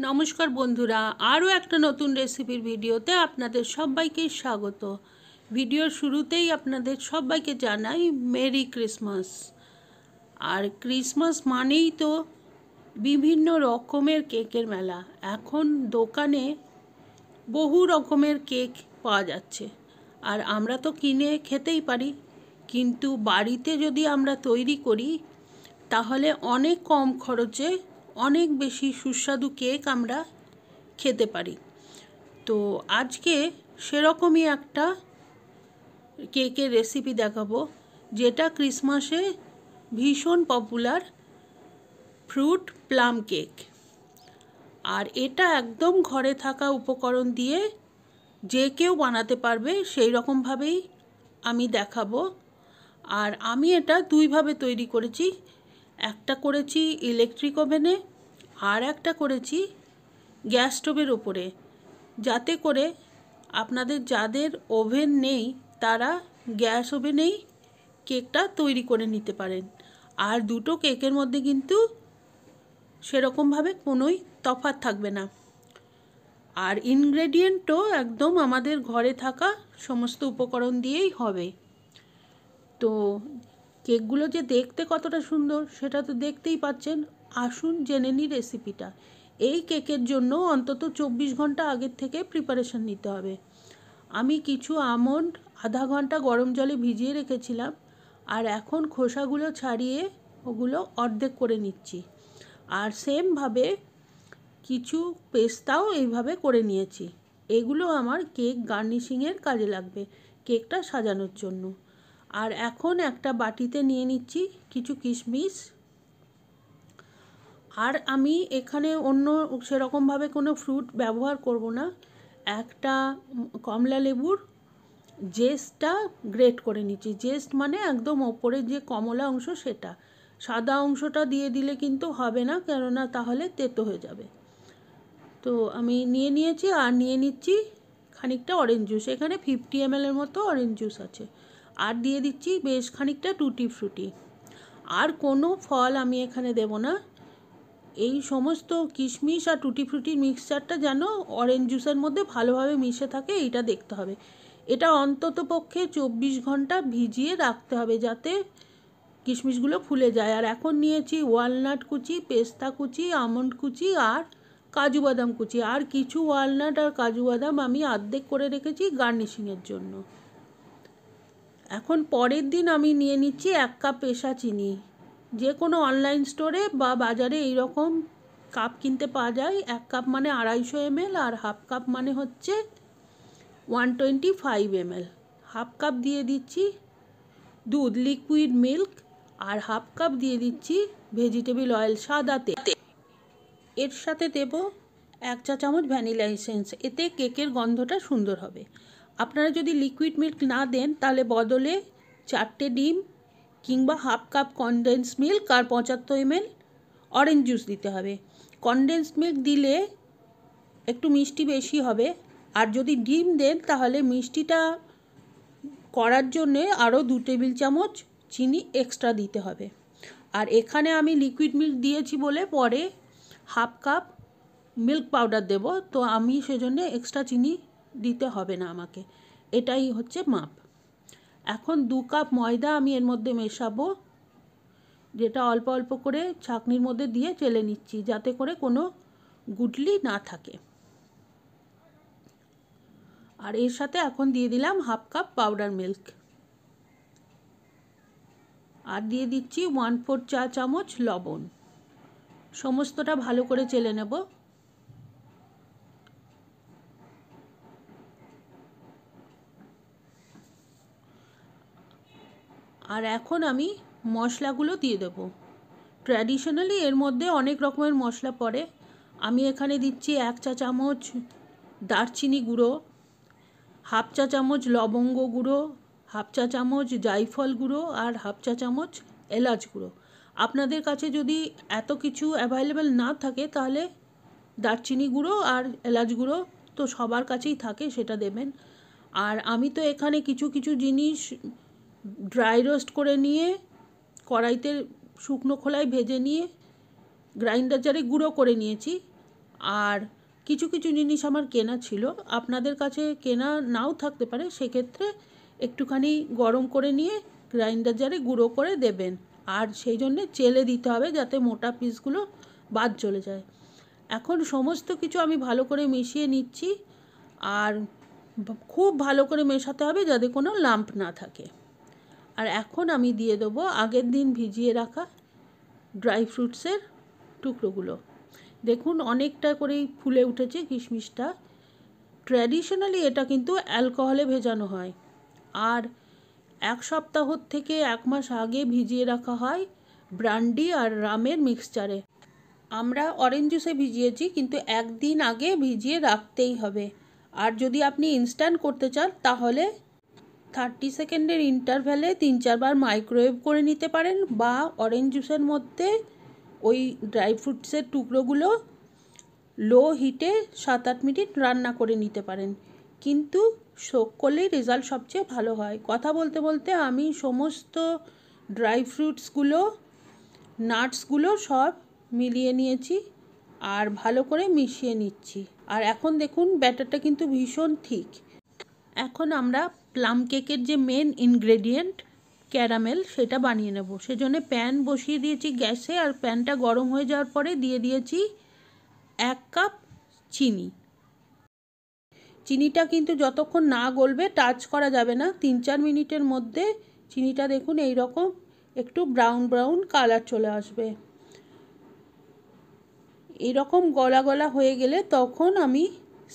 নমস্কার বন্ধুরা, আরও একটা নতুন রেসিপির ভিডিওতে আপনাদের সবাইকে স্বাগত। ভিডিওর শুরুতেই আপনাদের সবাইকে জানাই মেরি ক্রিসমাস। আর ক্রিসমাস মানেই তো বিভিন্ন রকমের কেকের মেলা। এখন দোকানে বহু রকমের কেক পাওয়া যাচ্ছে, আর আমরা তো কিনে খেতেই পারি, কিন্তু বাড়িতে যদি আমরা তৈরি করি তাহলে অনেক কম খরচে অনেক বেশি সুস্বাদু কেক আমরা খেতে পারি। তো আজকে সেরকমই একটা কেকের রেসিপি দেখাবো, যেটা ক্রিসমাসে ভীষণ পপুলার, ফ্রুট প্লাম কেক। আর এটা একদম ঘরে থাকা উপকরণ দিয়ে যে কেউ বানাতে পারবে, সেই রকমভাবেই আমি দেখাবো। আর আমি এটা দুইভাবে তৈরি করেছি। একটা করেছি ইলেকট্রিক ওভেনে, আর একটা করেছি গ্যাস স্টোভের ওপরে, যাতে করে আপনাদের যাদের ওভেন নেই তারা গ্যাস ওভেনেই কেকটা তৈরি করে নিতে পারেন। আর দুটো কেকের মধ্যে কিন্তু সেরকমভাবে কোনোই তফাৎ থাকবে না। আর ইনগ্রেডিয়েন্টও একদম আমাদের ঘরে থাকা সমস্ত উপকরণ দিয়েই হবে। তো কেকগুলো যে দেখতে কতটা সুন্দর সেটা তো দেখতেই পাচ্ছেন। আসুন জেনে নিই রেসিপিটা। এই কেকের জন্য অন্তত 24 ঘন্টা আগের থেকে প্রিপারেশন নিতে হবে। আমি কিছু আমন্ড আধা ঘন্টা গরম জলে ভিজিয়ে রেখেছিলাম, আর এখন খোসাগুলো ছাড়িয়ে ওগুলো অর্ধেক করে নিচ্ছি। আর সেমভাবে কিছু পেস্তাও এইভাবে করে নিয়েছি। এগুলো আমার কেক গার্নিশিংয়ের কাজে লাগবে, কেকটা সাজানোর জন্য। আর এখন একটা বাটিতে নিয়ে নিচ্ছি কিছু কিশমিশ। আর আমি এখানে অন্য সেরকমভাবে কোনো ফ্রুট ব্যবহার করব না। একটা কমলা লেবুর জেস্টটা গ্রেট করে নিচ্ছি। জেস্ট মানে একদম ওপরে যে কমলা অংশ সেটা, সাদা অংশটা দিয়ে দিলে কিন্তু হবে না, কেননা তাহলে তেতো হয়ে যাবে। তো আমি নিয়ে নিয়েছি। আর নিয়ে নিচ্ছি খানিকটা অরেঞ্জ জুস। এখানে 50 ml মতো অরেঞ্জ জুস আছে। আর দিয়ে দিচ্ছি বেশ খানিকটা টুটি ফ্রুটি। আর কোনো ফল আমি এখানে দেব না। এই সমস্ত কিশমিশ আর টুটি ফ্রুটির মিক্সচারটা যেন অরেঞ্জ জুসের মধ্যে ভালোভাবে মিশে থাকে, এইটা দেখতে হবে। এটা অন্তত পক্ষে 24 ঘন্টা ভিজিয়ে রাখতে হবে, যাতে কিশমিশগুলো ফুলে যায়। আর এখন নিয়েছি ওয়ালনাট কুচি, পেস্তা কুচি, আমন্ড কুচি আর কাজু বাদাম কুচি। আর কিছু ওয়ালনাট আর কাজু বাদাম আমি অর্ধেক করে রেখেছি গার্নিশিংয়ের জন্য। এখন পরের দিন আমি নিয়ে নিচ্ছি 1 কাপ পেশা চিনি। যে কোনো অনলাইন স্টোরে বা বাজারে এই রকম কাপ কিনতে পাওয়া যায়। 1 কাপ মানে 250 ml, আর হাফ কাপ মানে হচ্ছে 125 ml। হাফ কাপ দিয়ে দিচ্ছি দুধ, লিকুইড মিল্ক, আর হাফ কাপ দিয়ে দিচ্ছি ভেজিটেবল অয়েল, সাদা তেল। এর সাথে দেব 1 চা চামচ ভ্যানিলা এসেন্স, এতে কেকের গন্ধটা সুন্দর হবে। আপনারা যদি লিকুইড মিল্ক না দেন তাহলে বদলে 4টে ডিম কিংবা হাফ কাপ কনডেন্স মিল্ক আর 75 ml অরেঞ্জ জুস দিতে হবে। কনডেন্স মিল্ক দিলে একটু মিষ্টি বেশি হবে, আর যদি ডিম দেন তাহলে মিষ্টিটা করার জন্যে আরও 2 টেবিল চামচ চিনি এক্সট্রা দিতে হবে। আর এখানে আমি লিকুইড মিল্ক দিয়েছি বলে পরে হাফ কাপ মিল্ক পাউডার দেব, তো আমি সেজন্য এক্সট্রা চিনি দিতে হবে না আমাকে। এটাই হচ্ছে মাপ। এখন 2 কাপ ময়দা আমি এর মধ্যে মেশাবো, যেটা অল্প অল্প করে ছাঁকনির মধ্যে দিয়ে চেলে নিচ্ছি, যাতে করে কোনো গুটলি না থাকে। আর এর সাথে এখন দিয়ে দিলাম হাফ কাপ পাউডার মিল্ক, আর দিয়ে দিচ্ছি 1/4 চা চামচ লবণ। সমস্তটা ভালো করে চেলে নেব। আর এখন আমি মশলাগুলো দিয়ে দেব। ট্র্যাডিশনালি এর মধ্যে অনেক রকমের মশলা পড়ে। আমি এখানে দিচ্ছি 1 চা চামচ দারচিনি গুঁড়ো, হাফ চা চামচ লবঙ্গ গুঁড়ো, হাফ চা চামচ জায়ফল গুঁড়ো, আর হাফ চা চামচ এলাচ গুঁড়ো। আপনাদের কাছে যদি এত কিছু অ্যাভেলেবেল না থাকে তাহলে দারচিনি গুঁড়ো আর এলাচ গুঁড়ো তো সবার কাছেই থাকে, সেটা দেবেন। আর আমি তো এখানে কিছু কিছু জিনিস ড্রাই রোস্ট করে নিয়ে কড়াইতে শুকনো খোলায় ভেজে নিয়ে গ্রাইন্ডার জারে গুঁড়ো করে নিয়েছি। আর কিছু কিছু জিনিস আমার কেনা ছিল, আপনাদের কাছে কেনা নাও থাকতে পারে, সেক্ষেত্রে একটুখানি গরম করে নিয়ে গ্রাইন্ডার জারে গুঁড়ো করে দেবেন। আর সেই জন্যে চেলে দিতে হবে যাতে মোটা পিসগুলো বাদ চলে যায়। এখন সমস্ত কিছু আমি ভালো করে মিশিয়ে নিচ্ছি, আর খুব ভালো করে মেশাতে হবে যাতে কোনো লাম্প না থাকে। আর এখন আমি দিয়ে দেবো আগের দিন ভিজিয়ে রাখা ড্রাই ফ্রুটসের টুকরোগুলো। দেখুন অনেকটা করেই ফুলে উঠেছে কিশমিশটা। ট্র্যাডিশনালি এটা কিন্তু অ্যালকোহলে ভেজানো হয়, আর 1 সপ্তাহ থেকে 1 মাস আগে ভিজিয়ে রাখা হয় ব্র্যান্ডি আর রামের মিক্সচারে। আমরা অরেঞ্জ জুসে ভিজিয়েছি, কিন্তু 1 দিন আগে ভিজিয়ে রাখতেই হবে। আর যদি আপনি ইনস্ট্যান্ট করতে চান তাহলে 30 সেকেন্ডের ইন্টারভ্যালে 3-4 বার মাইক্রোওয়েভ করে নিতে পারেন, বা অরেঞ্জ জুসের মধ্যে ওই ড্রাই ফ্রুটসের টুকরোগুলো লো হিটে 7-8 মিনিট রান্না করে নিতে পারেন। কিন্তু সোক করলেই রেজাল্ট সবচেয়ে ভালো হয়। কথা বলতে বলতে আমি সমস্ত ড্রাই ফ্রুটসগুলো, নাটসগুলো সব মিলিয়ে নিয়েছি আর ভালো করে মিশিয়ে নিচ্ছি। আর এখন দেখুন ব্যাটারটা কিন্তু ভীষণ ঠিক। এখন আমরা প্লাম কেকের যে মেন ইনগ্রেডিয়েন্ট ক্যারামেল, সেটা বানিয়ে নেব। সেজন্য প্যান বসিয়ে দিয়েছি গ্যাসে, আর প্যানটা গরম হয়ে যাওয়ার পরে দিয়ে দিয়েছি 1 কাপ চিনি। চিনিটা কিন্তু যতক্ষণ না গলবে টাচ করা যাবে না। 3-4 মিনিটের মধ্যে চিনিটা দেখুন এই রকম একটু ব্রাউন ব্রাউন কালার চলে আসবে। এইরকম গলা গলা হয়ে গেলে তখন আমি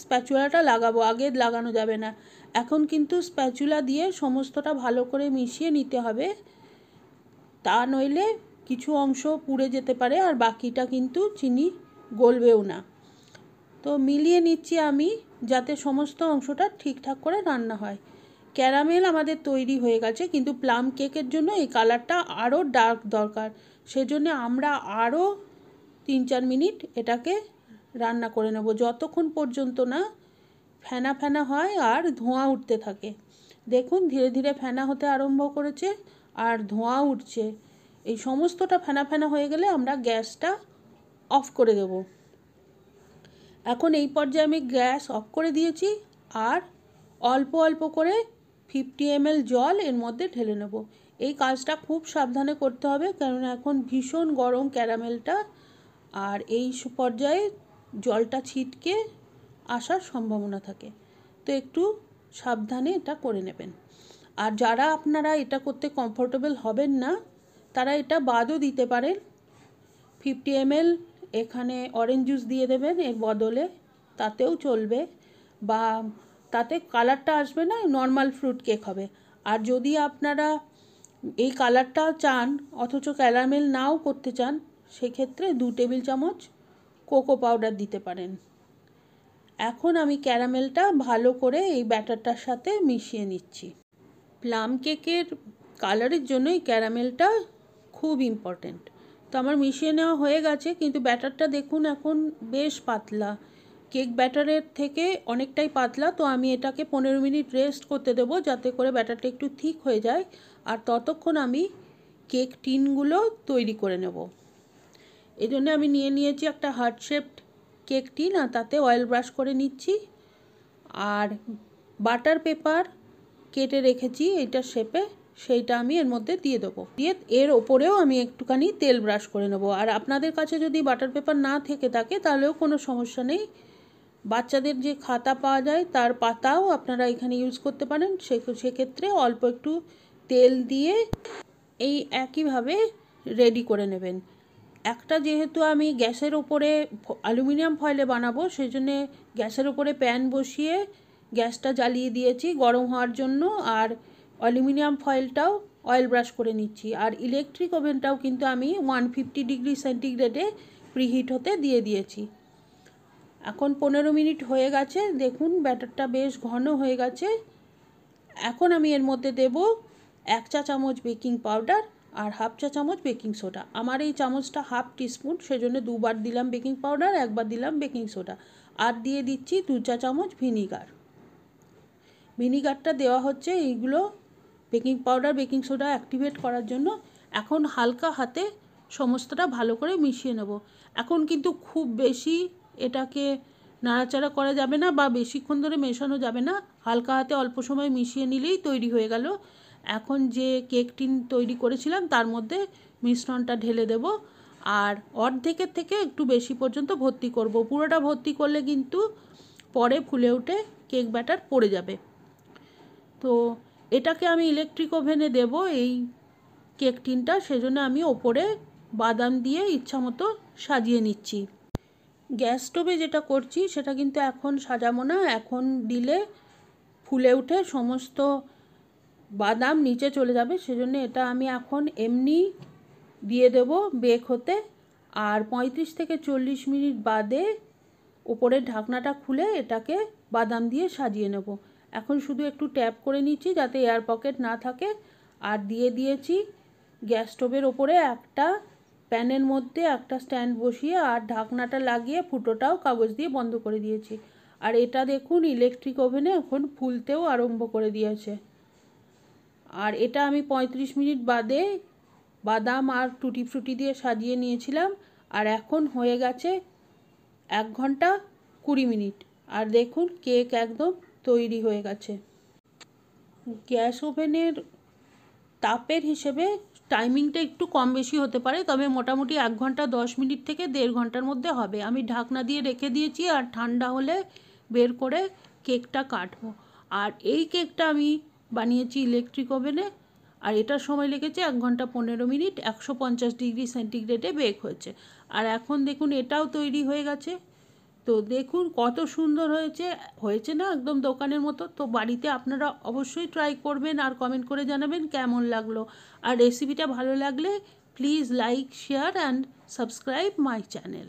স্প্যাচুলাটা লাগাবো, আগে লাগানো যাবে না। এখন কিন্তু স্প্যাচুলা দিয়ে সমস্তটা ভালো করে মিশিয়ে নিতে হবে, তা নইলে কিছু অংশ পুড়ে যেতে পারে আর বাকিটা কিন্তু চিনি গলবেও না। তো মিলিয়ে নিচ্ছি আমি যাতে সমস্ত অংশটা ঠিকঠাক করে রান্না হয়। ক্যারামেল আমাদের তৈরি হয়ে গেছে, কিন্তু প্লাম কেকের জন্য এই কালারটা আরও ডার্ক দরকার। সেজন্য আমরা আরও 3-4 মিনিট এটাকে রান্না করে নেব, যতক্ষণ পর্যন্ত না ফেনা ফেনা হয় আর ধোঁয়া উঠতে থাকে। দেখুন ধীরে ধীরে ফেনা হতে আরম্ভ করেছে আর ধোঁয়া উঠছে। এই সমস্তটা ফেনা ফেনা হয়ে গেলে আমরা গ্যাসটা অফ করে দেব। এখন এই পর্যায়ে আমি গ্যাস অফ করে দিয়েছি, আর অল্প অল্প করে 50 ml জল এর মধ্যে ঢেলে নেব। এই কাজটা খুব সাবধানে করতে হবে, কেননা এখন ভীষণ গরম ক্যারামেলটা, আর এই পর্যায়ে জলটা ছিটকে আসার সম্ভাবনা থাকে। তো একটু সাবধানে এটা করে নেবেন। আর যারা আপনারা এটা করতে কমফোর্টেবল হবেন না, তারা এটা বাদও দিতে পারেন। 50 ml এখানে অরেঞ্জ জুস দিয়ে দেবেন এর বদলে, তাতেও চলবে, বা তাতে কালারটা আসবে না, নর্মাল ফ্রুট কেক হবে। আর যদি আপনারা এই কালারটা চান অথচ ক্যারামেল নাও করতে চান, সেক্ষেত্রে 2 টেবিল চামচ কোকো পাউডার দিতে পারেন। এখন আমি ক্যারামেলটা ভালো করে এই ব্যাটারটার সাথে মিশিয়ে নিচ্ছি। প্লাম কেকের কালারের জন্য এই ক্যারামেলটা খুব ইম্পর্টেন্ট। তো আমার মিশিয়ে নেওয়া হয়ে গেছে, কিন্তু ব্যাটারটা দেখুন এখন বেশ পাতলা, কেক ব্যাটারের থেকে অনেকটাই পাতলা। তো আমি এটাকে 15 মিনিট রেস্ট করতে দেবো, যাতে করে ব্যাটারটা একটু ঠিক হয়ে যায়। আর ততক্ষণ আমি কেক টিনগুলো তৈরি করে নেব। এই জন্য আমি নিয়েছি একটা হার্ট শেপড কেক টিন, আর তাতে অয়েল ব্রাশ করে নিচ্ছি। আর বাটার পেপার কেটে রেখেছি এইটার শেপে, সেইটা আমি এর মধ্যে দিয়ে দেবো। দিয়ে এর ওপরেও আমি একটুখানি তেল ব্রাশ করে নেব। আর আপনাদের কাছে যদি বাটার পেপার না থেকে থাকে তাহলেও কোনো সমস্যা নেই, বাচ্চাদের যে খাতা পাওয়া যায় তার পাতাও আপনারা এখানে ইউজ করতে পারেন। সেক্ষেত্রে অল্প একটু তেল দিয়ে এই একইভাবে রেডি করে নেবেন। একটা যেহেতু আমি গ্যাসের ওপরে অ্যালুমিনিয়াম ফয়েলে বানাবো, সেই জন্যে গ্যাসের ওপরে প্যান বসিয়ে গ্যাসটা জ্বালিয়ে দিয়েছি গরম হওয়ার জন্য, আর অ্যালুমিনিয়াম ফয়েলটাও অয়েল ব্রাশ করে নিচ্ছি। আর ইলেকট্রিক ওভেনটাও কিন্তু আমি 150 ডিগ্রি সেন্টিগ্রেডে প্রিহিট হতে দিয়ে দিয়েছি। এখন 15 মিনিট হয়ে গেছে, দেখুন ব্যাটারটা বেশ ঘন হয়ে গেছে। এখন আমি এর মধ্যে দেব 1 চা চামচ বেকিং পাউডার আর 1/2 চা চামচ বেকিং সোডা। আমার এই চামচটা 1/2 টিস্পুন, সেজন্য 2 বার দিলাম বেকিং পাউডার, 1 বার দিলাম বেকিং সোডা। আর দিয়ে দিচ্ছি 2 চা চামচ ভিনিগার। ভিনিগারটা দেওয়া হচ্ছে এইগুলো baking powder baking soda activate করার জন্য। এখন হালকা হাতে সমস্তটা ভালো করে মিশিয়ে নেব। এখন কিন্তু খুব বেশি এটাকে নাড়াচাড়া করা যাবে না বা বেশিক্ষণ ধরে মেশানো যাবে না, হালকা হাতে অল্প সময় মিশিয়ে নিলেই তৈরি হয়ে গেল। এখন যে কেক টিন তৈরি করেছিলাম তার মধ্যে মিশ্রণটা ঢেলে দেব, আর অর্ধেকের থেকে একটু বেশি পর্যন্ত ভর্তি করব। পুরোটা ভর্তি করলে কিন্তু পরে ফুলে উঠে কেক ব্যাটার পড়ে যাবে। তো এটাকে আমি ইলেকট্রিক ওভেনে দেব এই কেক টিনটা, সেজন্য আমি ওপরে বাদাম দিয়ে ইচ্ছামতো সাজিয়ে নিচ্ছি। গ্যাস স্টোভে যেটা করছি সেটা কিন্তু এখন সাজাবো না, এখন দিলে ফুলে উঠে সমস্ত বাদাম নিচে চলে যাবে, সেজন্য এটা আমি এখন এমনি দিয়ে দেব বেক হতে। আর 35 থেকে 40 মিনিট বাদে উপরের ঢাকনাটা খুলে এটাকে বাদাম দিয়ে সাজিয়ে নেব। এখন শুধু একটু ট্যাপ করে নিচ্ছি যাতে এয়ার পকেট না থাকে, আর দিয়ে দিয়েছি গ্যাস স্টোভের ওপরে একটা প্যানের মধ্যে একটা স্ট্যান্ড বসিয়ে, আর ঢাকনাটা লাগিয়ে ফুটোটাও কাগজ দিয়ে বন্ধ করে দিয়েছি। আর এটা দেখুন ইলেকট্রিক ওভেনে এখন ফুলতেও আরম্ভ করে দিয়েছে। আর এটা আমি 35 মিনিট বাদে বাদাম আর টুটি ফ্রুটি দিয়ে সাজিয়ে নিয়েছিলাম, আর এখন হয়ে গেছে 1 ঘন্টা 20 মিনিট। আর দেখুন কেক একদম তৈরি হয়ে গেছে। গ্যাস ওভেনের তাপের হিসেবে টাইমিংটা একটু কম বেশি হতে পারে, তবে মোটামুটি 1 ঘন্টা 10 মিনিট থেকে 1.5 ঘন্টার মধ্যে হবে। আমি ঢাকনা দিয়ে রেখে দিয়েছি, আর ঠান্ডা হলে বের করে কেকটা কাটবো। আর এই কেকটা আমি বানিয়েছি ইলেকট্রিক ওভেনে, আর এটার সময় লেগেছে 1 ঘন্টা 15 মিনিট, 150 ডিগ্রি সেন্টিগ্রেডে বেক হয়েছে। আর এখন দেখুন এটাও তৈরি হয়ে গেছে। তো দেখুন কত সুন্দর হয়েছে না, একদম দোকানের মতো। তো বাড়িতে আপনারা অবশ্যই ট্রাই করবেন আর কমেন্ট করে জানাবেন কেমন লাগলো। আর রেসিপিটা ভালো লাগলে please like, share and subscribe my channel.